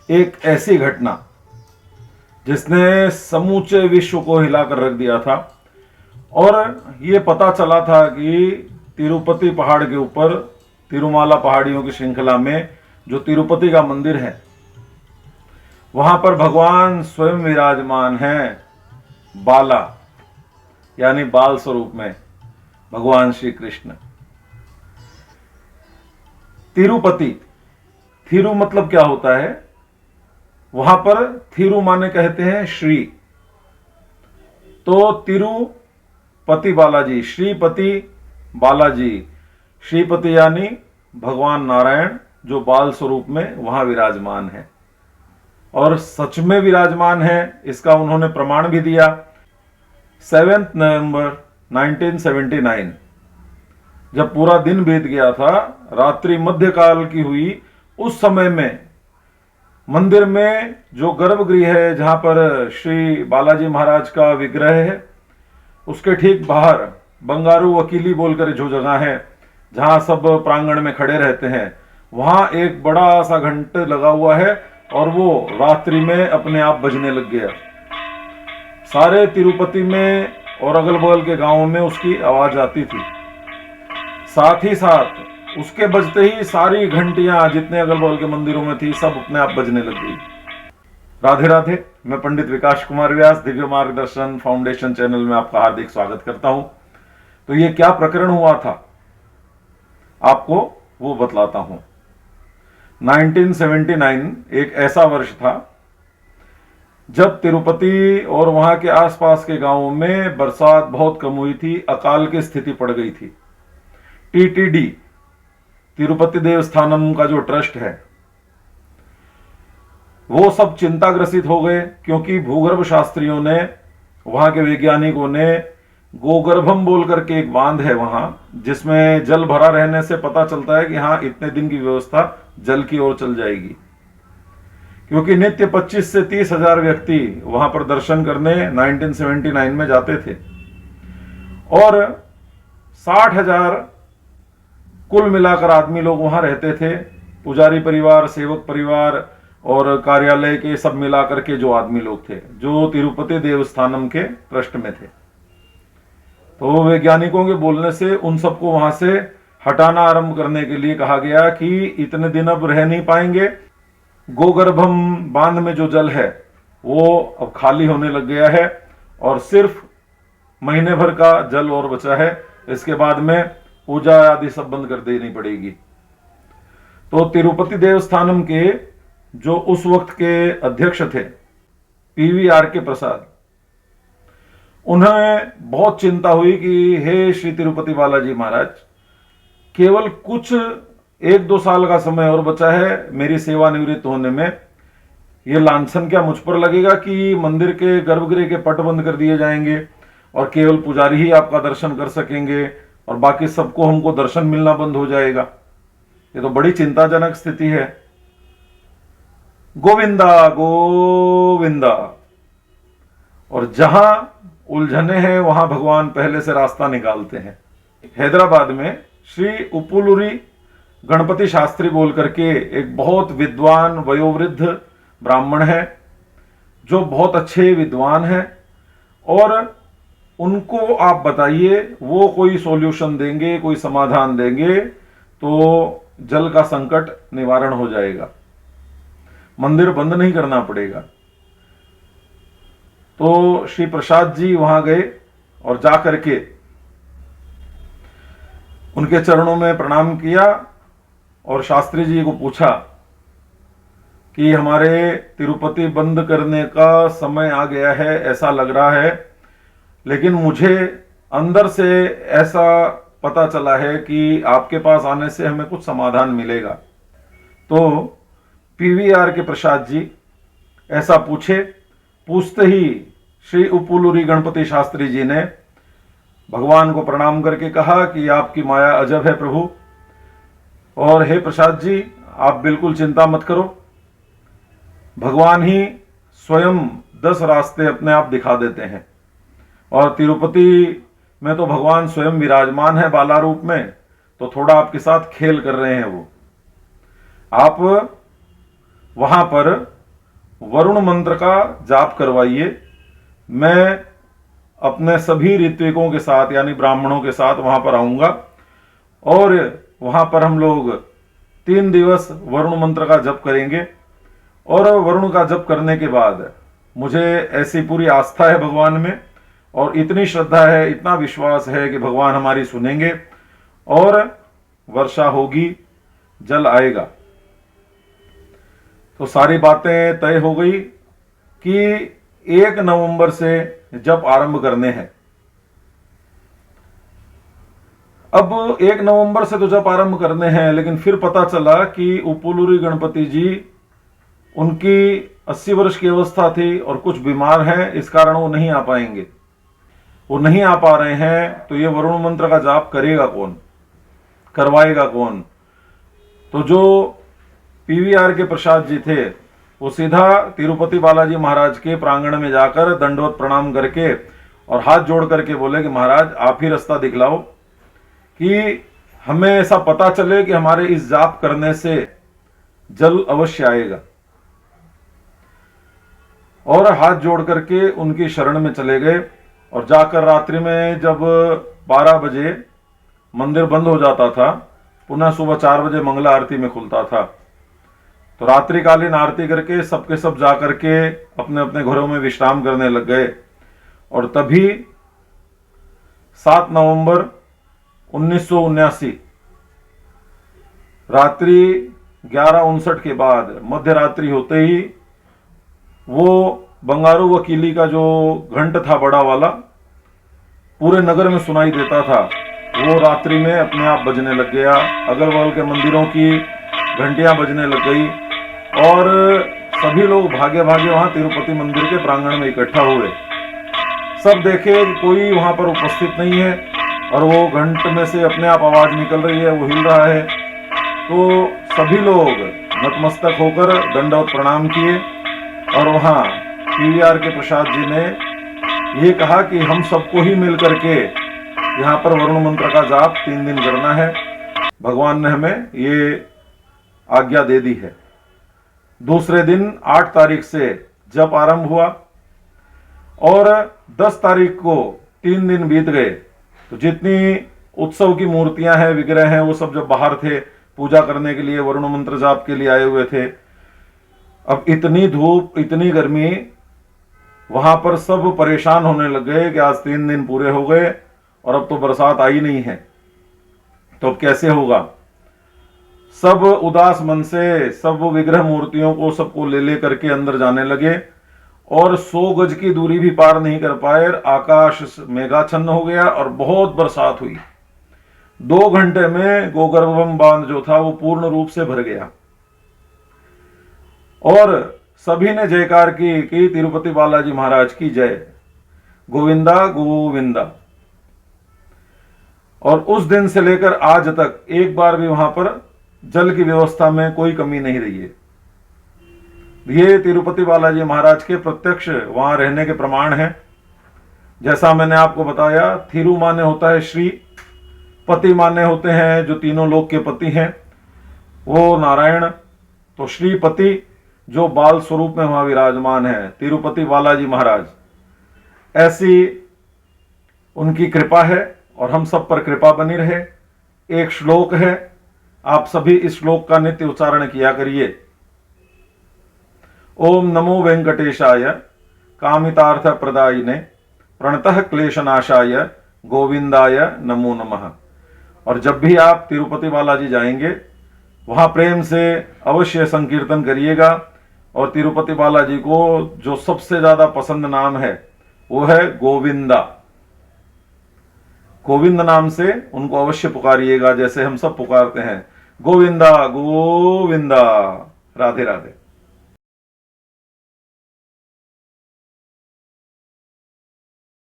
एक ऐसी घटना जिसने समूचे विश्व को हिलाकर रख दिया था। और ये पता चला था कि तिरुपति पहाड़ के ऊपर, तिरुमाला पहाड़ियों की श्रृंखला में जो तिरुपति का मंदिर है, वहां पर भगवान स्वयं विराजमान हैं, बाला यानी बाल स्वरूप में भगवान श्री कृष्ण। तिरुपति, थिरु मतलब क्या होता है? वहां पर थिरु माने कहते हैं श्री, तो तिरुपति बालाजी, श्रीपति बालाजी, श्रीपति यानी भगवान नारायण जो बाल स्वरूप में वहां विराजमान है। और सच में विराजमान है, इसका उन्होंने प्रमाण भी दिया। 7 नवंबर 1979 जब पूरा दिन बीत गया था, रात्रि मध्यकाल की हुई, उस समय में मंदिर में जो गर्भगृह है जहां पर श्री बालाजी महाराज का विग्रह है, उसके ठीक बाहर बंगारू वकीली बोलकर जो जगह है जहां सब प्रांगण में खड़े रहते हैं, वहां एक बड़ा सा घंटे लगा हुआ है और वो रात्रि में अपने आप बजने लग गया। सारे तिरुपति में और अगल बगल के गांवों में उसकी आवाज आती थी। साथ ही साथ उसके बजते ही सारी घंटियां जितने अगल बगल के मंदिरों में थी सब अपने आप बजने लग गई। राधे राधे। मैं पंडित विकास कुमार व्यास दिव्य मार्गदर्शन फाउंडेशन चैनल में आपका हार्दिक स्वागत करता हूं। तो ये क्या प्रकरण हुआ था आपको वो बतलाता हूं। 1979 एक ऐसा वर्ष था जब तिरुपति और वहां के आसपास के गांवों में बरसात बहुत कम हुई थी, अकाल की स्थिति पड़ गई थी। टीटीडी, तिरुपति देवस्थानम का जो ट्रस्ट है, वो सब चिंताग्रसित हो गए क्योंकि भूगर्भ शास्त्रियों ने, वहां के वैज्ञानिकों ने गोगर्भम बोल करके एक बांध है वहां, जिसमें जल भरा रहने से पता चलता है कि हाँ इतने दिन की व्यवस्था जल की ओर चल जाएगी। क्योंकि नित्य 25 से 30 हजार व्यक्ति वहां पर दर्शन करने 1979 में जाते थे और 60 हजार कुल मिलाकर आदमी लोग वहां रहते थे। पुजारी परिवार, सेवक परिवार और कार्यालय के सब मिलाकर के जो आदमी लोग थे जो तिरुपति देवस्थानम के ट्रस्ट में थे। तो वैज्ञानिकों के बोलने से उन सबको वहां से हटाना आरंभ करने के लिए कहा गया कि इतने दिन अब रह नहीं पाएंगे। गोगर्भम बांध में जो जल है वो अब खाली होने लग गया है और सिर्फ महीने भर का जल और बचा है। इसके बाद में पूजा आदि सब बंद कर देनी पड़ेगी। तो तिरुपति देवस्थानम के जो उस वक्त के अध्यक्ष थे PV RK प्रसाद, उन्हें बहुत चिंता हुई कि हे श्री तिरुपति बालाजी महाराज, केवल कुछ 1-2 साल का समय और बचा है मेरी सेवानिवृत्त होने में। यह लांछन क्या मुझ पर लगेगा कि मंदिर के गर्भगृह के पट बंद कर दिए जाएंगे और केवल पुजारी ही आपका दर्शन कर सकेंगे और बाकी सबको हमको दर्शन मिलना बंद हो जाएगा। ये तो बड़ी चिंताजनक स्थिति है। गोविंदा गोविंदा। और जहां उलझने हैं वहां भगवान पहले से रास्ता निकालते हैं। हैदराबाद में श्री उपुलुरी गणपति शास्त्री बोल करके एक बहुत विद्वान वयोवृद्ध ब्राह्मण है जो बहुत अच्छे विद्वान हैं और उनको आप बताइए, वो कोई सॉल्यूशन देंगे, कोई समाधान देंगे तो जल का संकट निवारण हो जाएगा, मंदिर बंद नहीं करना पड़ेगा। तो श्री प्रसाद जी वहां गए और जा करके उनके चरणों में प्रणाम किया और शास्त्री जी को पूछा कि हमारे तिरुपति बंद करने का समय आ गया है, ऐसा लग रहा है, लेकिन मुझे अंदर से ऐसा पता चला है कि आपके पास आने से हमें कुछ समाधान मिलेगा। तो PV RK प्रसाद जी ऐसा पूछते ही श्री उपुलुरी गणपति शास्त्री जी ने भगवान को प्रणाम करके कहा कि आपकी माया अजब है प्रभु, और हे प्रसाद जी आप बिल्कुल चिंता मत करो, भगवान ही स्वयं 10 रास्ते अपने आप दिखा देते हैं और तिरुपति में तो भगवान स्वयं विराजमान है बाला रूप में, तो थोड़ा आपके साथ खेल कर रहे हैं वो। आप वहां पर वरुण मंत्र का जाप करवाइए। मैं अपने सभी ऋत्विकों के साथ यानी ब्राह्मणों के साथ वहां पर आऊंगा और वहां पर हम लोग 3 दिवस वरुण मंत्र का जप करेंगे। और वरुण का जप करने के बाद मुझे ऐसी पूरी आस्था है भगवान में और इतनी श्रद्धा है, इतना विश्वास है कि भगवान हमारी सुनेंगे और वर्षा होगी, जल आएगा। तो सारी बातें तय हो गई कि 1 नवंबर से जप आरंभ करने हैं। अब 1 नवंबर से तो जप आरंभ करने हैं, लेकिन फिर पता चला कि उपुलूरी गणपति जी, उनकी 80 वर्ष की अवस्था थी और कुछ बीमार हैं, इस कारण वो नहीं आ पाएंगे। वो नहीं आ पा रहे हैं तो ये वरुण मंत्र का जाप करेगा कौन, करवाएगा कौन? तो जो पीवीआर के प्रसाद जी थे वो सीधा तिरुपति बालाजी महाराज के प्रांगण में जाकर दंडवत प्रणाम करके और हाथ जोड़ करके बोले कि महाराज आप ही रास्ता दिखलाओ कि हमें ऐसा पता चले कि हमारे इस जाप करने से जल अवश्य आएगा। और हाथ जोड़ करके उनकी शरण में चले गए और जाकर रात्रि में जब 12 बजे मंदिर बंद हो जाता था, पुनः सुबह 4 बजे मंगला आरती में खुलता था, तो रात्रिकालीन आरती करके सबके सब जा करके अपने अपने घरों में विश्राम करने लग गए। और तभी 7 नवंबर 1979 रात्रि 11:59 के बाद मध्य रात्रि होते ही वो बंगारू वकीली का जो घंट था बड़ा वाला, पूरे नगर में सुनाई देता था, वो रात्रि में अपने आप बजने लग गया। अगल बगल के मंदिरों की घंटियां बजने लग गई और सभी लोग भागे भागे वहां तिरुपति मंदिर के प्रांगण में इकट्ठा हुए। सब देखे कोई वहां पर उपस्थित नहीं है और वो घंट में से अपने आप आवाज निकल रही है, वो हिल रहा है। तो सभी लोग नतमस्तक होकर दंडवत प्रणाम किए और वहां पीवीआर के प्रसाद जी ने ये कहा कि हम सबको ही मिल करके यहाँ पर वरुण मंत्र का जाप 3 दिन करना है। भगवान ने हमें ये आज्ञा दे दी है। दूसरे दिन 8 तारीख से जप आरंभ हुआ और 10 तारीख को 3 दिन बीत गए। तो जितनी उत्सव की मूर्तियां हैं, विग्रह हैं, वो सब जब बाहर थे पूजा करने के लिए, वरुण मंत्र जाप के लिए आए हुए थे। अब इतनी धूप, इतनी गर्मी, वहां पर सब परेशान होने लग गए कि आज 3 दिन पूरे हो गए और अब तो बरसात आई नहीं है, तो अब कैसे होगा। सब उदास मन से सब विग्रह मूर्तियों को सबको ले करके अंदर जाने लगे और 100 गज की दूरी भी पार नहीं कर पाए। आकाश मेघाच्छन्न हो गया और बहुत बरसात हुई। 2 घंटे में गोगर्भम बांध जो था वो पूर्ण रूप से भर गया और सभी ने जयकार की कि तिरुपति बालाजी महाराज की जय, गोविंदा गोविंदा। और उस दिन से लेकर आज तक एक बार भी वहां पर जल की व्यवस्था में कोई कमी नहीं रही है। ये तिरुपति बालाजी महाराज के प्रत्यक्ष वहां रहने के प्रमाण है। जैसा मैंने आपको बताया, थिरु माने होता है श्री, पति माने होते हैं जो तीनों लोक के पति हैं, वो नारायण। तो श्रीपति जो बाल स्वरूप में वहां विराजमान है, तिरुपति बालाजी महाराज, ऐसी उनकी कृपा है और हम सब पर कृपा बनी रहे। एक श्लोक है, आप सभी इस श्लोक का नित्य उच्चारण किया करिए। ओम नमो वेंकटेशाय कामितार्थ प्रदायिने प्रणतः क्लेशनाशाय गोविंदाय नमो नमः। और जब भी आप तिरुपति बालाजी जाएंगे वहां प्रेम से अवश्य संकीर्तन करिएगा। और तिरुपति बालाजी को जो सबसे ज्यादा पसंद नाम है वो है गोविंदा। गोविंद नाम से उनको अवश्य पुकारिएगा, जैसे हम सब पुकारते हैं गोविंदा गोविंदा। राधे राधे।